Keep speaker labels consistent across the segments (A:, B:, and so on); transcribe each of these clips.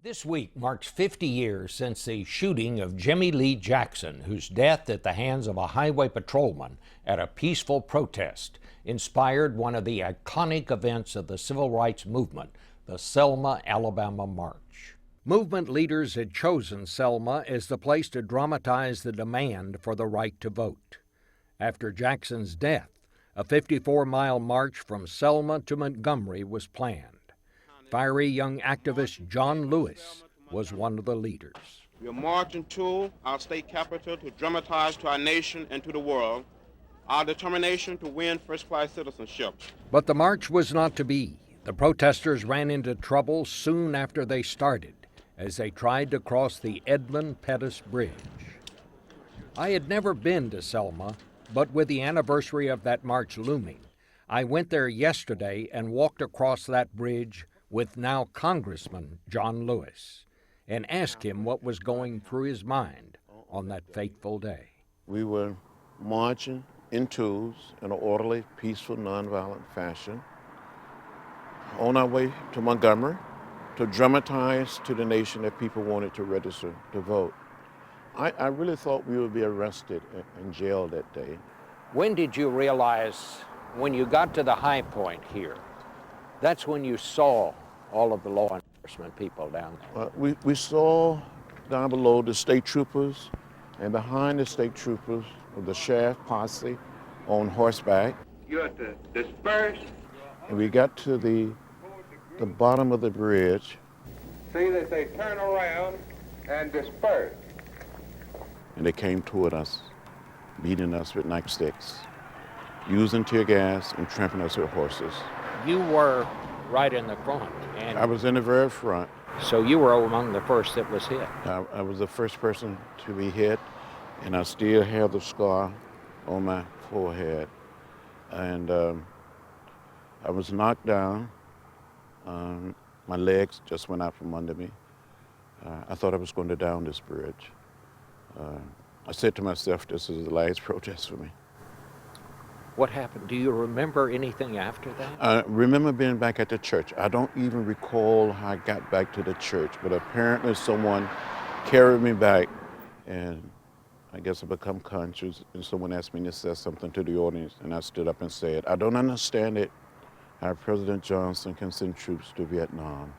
A: This week marks 50 years since the shooting of Jimmy Lee Jackson, whose death at the hands of a highway patrolman at a peaceful protest inspired one of the iconic events of the civil rights movement, the Selma, Alabama March. Movement leaders had chosen Selma as the place to dramatize the demand for the right to vote. After Jackson's death, a 54-mile march from Selma to Montgomery was planned. Fiery young activist John Lewis was one of the leaders.
B: We are marching to our state capital to dramatize to our nation and to the world our determination to win first-class citizenship.
A: But the march was not to be. The protesters ran into trouble soon after they started as they tried to cross the Edmund Pettus Bridge. I had never been to Selma, but with the anniversary of that march looming, I went there yesterday and walked across that bridge with now Congressman John Lewis and asked him what was going through his mind on that fateful day.
C: We were marching in twos in an orderly, peaceful, nonviolent fashion on our way to Montgomery to dramatize to the nation that people wanted to register to vote. I really thought we would be arrested and jailed that day.
A: When did you realize, when you got to the high point here, that's when you saw all of the law enforcement people down there?
C: We saw down below the state troopers, and behind the state troopers was the sheriff posse on horseback.
B: You have to disperse.
C: And we got to the bottom of the bridge.
B: See that they turn around and disperse.
C: And they came toward us, beating us with nightsticks, using tear gas and trampling us with horses.
A: You were right in the front. And
C: I was in the very front.
A: so you were among the first that was hit.
C: I was the first person to be hit, and I still have the scar on my forehead. And I was knocked down. My legs just went out from under me. I thought I was going to down this bridge. I said to myself, this is the last protest for me.
A: What happened? Do you remember anything after that?
C: I remember being back at the church. I don't even recall how I got back to the church, but apparently someone carried me back, and I guess I become conscious, and someone asked me to say something to the audience, and I stood up and said, I don't understand it, how President Johnson can send troops to Vietnam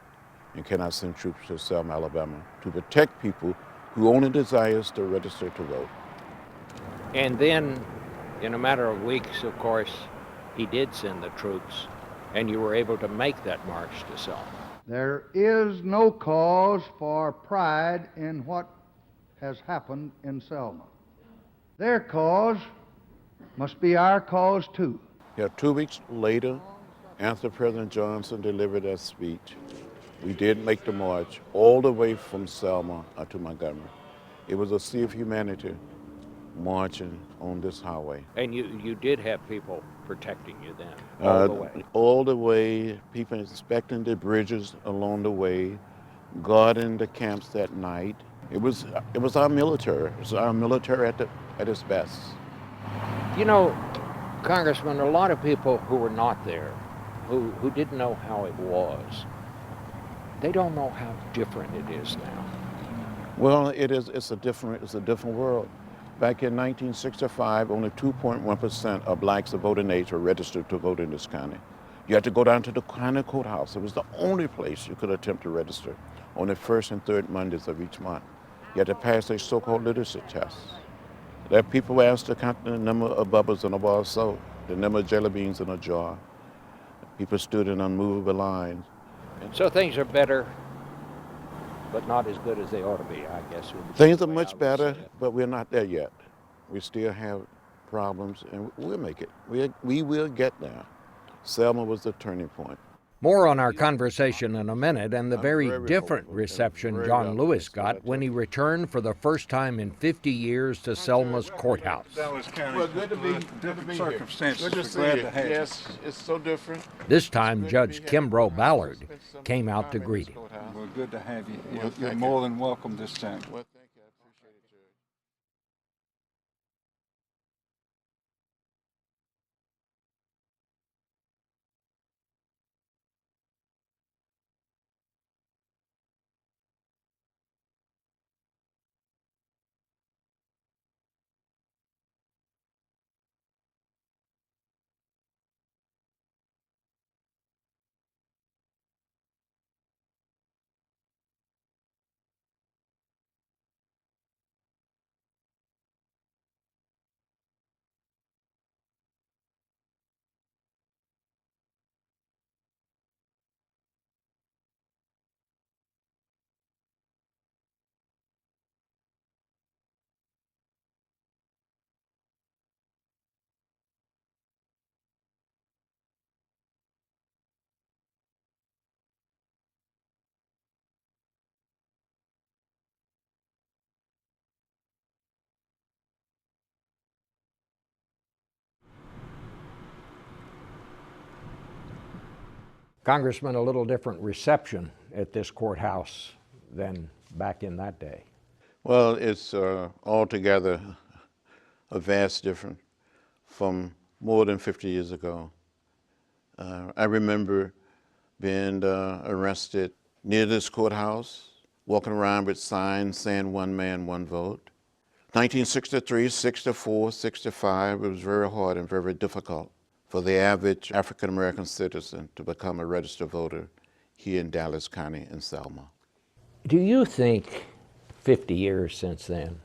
C: and cannot send troops to Selma, Alabama to protect people who only desires to register to vote.
A: And then, in a matter of weeks, of course, he did send the troops, and you were able to make that march to Selma.
D: There is no cause for pride in what has happened in Selma. Their cause must be our cause too.
C: Yeah, 2 weeks later, after President Johnson delivered that speech, we did make the march all the way from Selma to Montgomery. It was a sea of humanity marching on this highway.
A: And you did have people protecting you then, all the way?
C: All the way, people inspecting the bridges along the way, guarding the camps at night. It was our military. It was our military at its best.
A: You know, Congressman, a lot of people who were not there, who didn't know how it was, they don't know how different it is now.
C: Well, it's a different world. Back in 1965, only 2.1% of blacks of voting age were registered to vote in this county. You had to go down to the county courthouse. It was the only place you could attempt to register on the first and third Mondays of each month. You had to pass a so-called literacy test. There people were asked to count the number of bubbles in a bar of soap, the number of jelly beans in a jar. People stood in unmovable lines.
A: And so things are better, but not as good as they ought to be, I guess.
C: Things are much better, but we're not there yet. We still have problems, and we'll make it. We will get there. Selma was the turning point.
A: More on our conversation in a minute, and the very different reception John Lewis got when he returned for the first time in 50 years to Selma's courthouse.
E: Dallas County.
C: Well, good to be
E: circumstances.
C: Good to see
E: Glad
C: you.
E: to have you.
C: Yes, it's so different.
A: This time, Judge Kimbrough Ballard came out to greet him.
E: Well, good to have you.
C: Well,
E: You're
C: thank
E: more than welcome this time.
C: Well,
A: Congressman, a little different reception at this courthouse than back in that day.
C: Well, it's altogether a vast difference from more than 50 years ago. I remember being arrested near this courthouse, walking around with signs saying "one man, one vote." 1963, 64, 65, it was very hard and very difficult for the average African-American citizen to become a registered voter here in Dallas County and Selma.
A: Do you think 50 years since then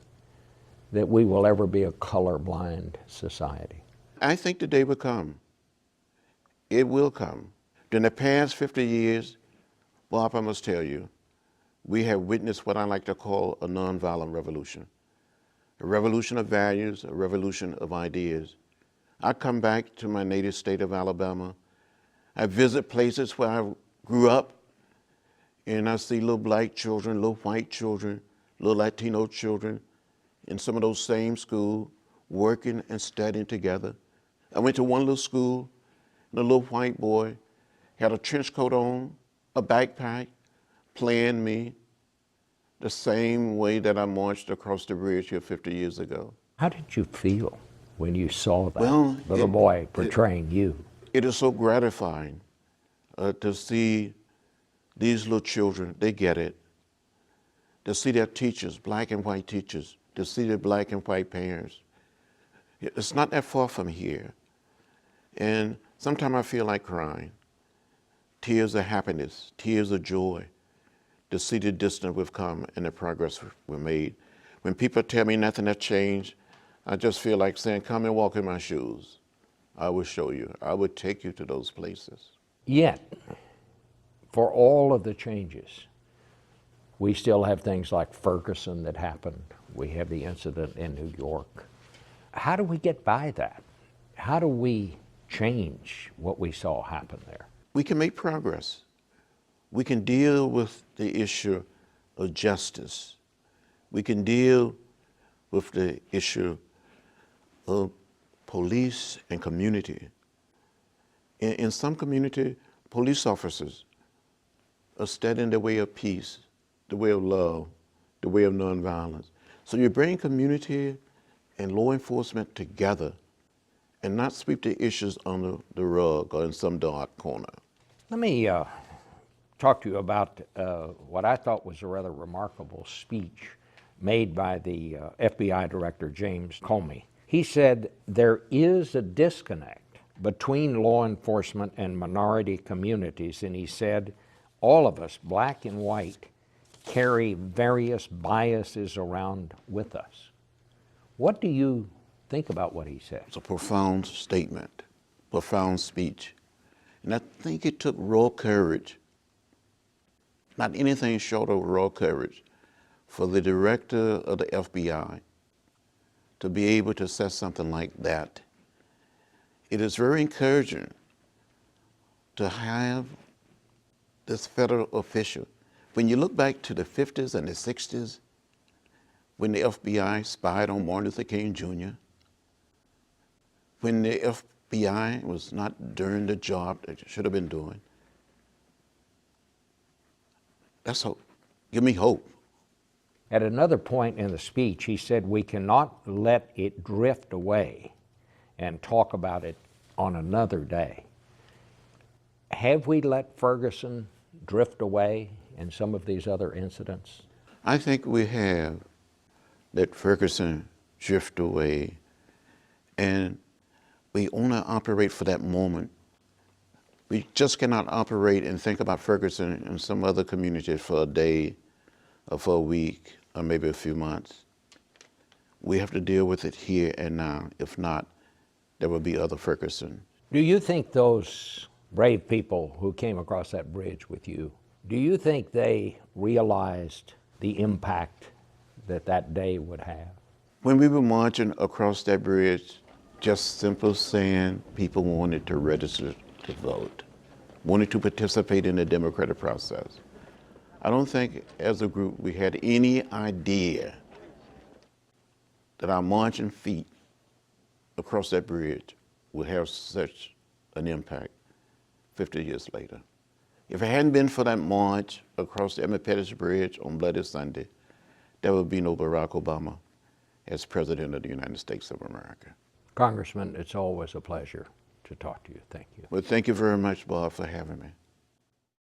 A: that we will ever be a colorblind society?
C: I think the day will come. It will come. During the past 50 years, Bob, I must tell you, we have witnessed what I like to call a nonviolent revolution. A revolution of values, a revolution of ideas. I come back to my native state of Alabama. I visit places where I grew up, and I see little black children, little white children, little Latino children in some of those same schools, working and studying together. I went to one little school, and a little white boy had a trench coat on, a backpack, playing me the same way that I marched across the bridge here 50 years ago.
A: How did you feel when you saw that little
C: Well,
A: boy portraying you?
C: It is so gratifying to see these little children, they get it. To see their teachers, black and white teachers, to see their black and white parents. It's not that far from here. And sometimes I feel like crying. Tears of happiness, tears of joy, to see the distance we've come and the progress we've made. When people tell me nothing has changed, I just feel like saying, come and walk in my shoes. I will show you. I will take you to those places.
A: Yet, for all of the changes, we still have things like Ferguson that happened. We have the incident in New York. How do we get by that? How do we change what we saw happen there?
C: We can make progress. We can deal with the issue of justice. We can deal with the issue of police and community. In some community, police officers are studying the way of peace, the way of love, the way of nonviolence. So you bring community and law enforcement together and not sweep the issues under the rug or in some dark corner.
A: Let me talk to you about what I thought was a rather remarkable speech made by the FBI Director, James Comey. He said, there is a disconnect between law enforcement and minority communities, and he said, all of us, black and white, carry various biases around with us. What do you think about what he said?
C: It's a profound statement, profound speech. And I think it took raw courage, not anything short of raw courage, for the director of the FBI to be able to say something like that. It is very encouraging to have this federal official. When you look back to the 50s and the 60s, when the FBI spied on Martin Luther King Jr., when the FBI was not doing the job that it should have been doing, that's hope. Give me hope.
A: At another point in the speech, he said, we cannot let it drift away and talk about it on another day. Have we let Ferguson drift away in some of these other incidents?
C: I think we have let Ferguson drift away, and we only operate for that moment. We just cannot operate and think about Ferguson in some other community for a day or for a week or maybe a few months. We have to deal with it here and now. If not, there will be other Ferguson.
A: Do you think those brave people who came across that bridge with you, do you think they realized the impact that that day would have?
C: When we were marching across that bridge, just simple saying people wanted to register to vote, wanted to participate in the democratic process. I don't think as a group we had any idea that our marching feet across that bridge would have such an impact 50 years later. If it hadn't been for that march across the Pettus Bridge on Bloody Sunday, there would be no Barack Obama as President of the United States of America.
A: Congressman, it's always a pleasure to talk to you. Thank you.
C: Well, thank you very much, Bob, for having me.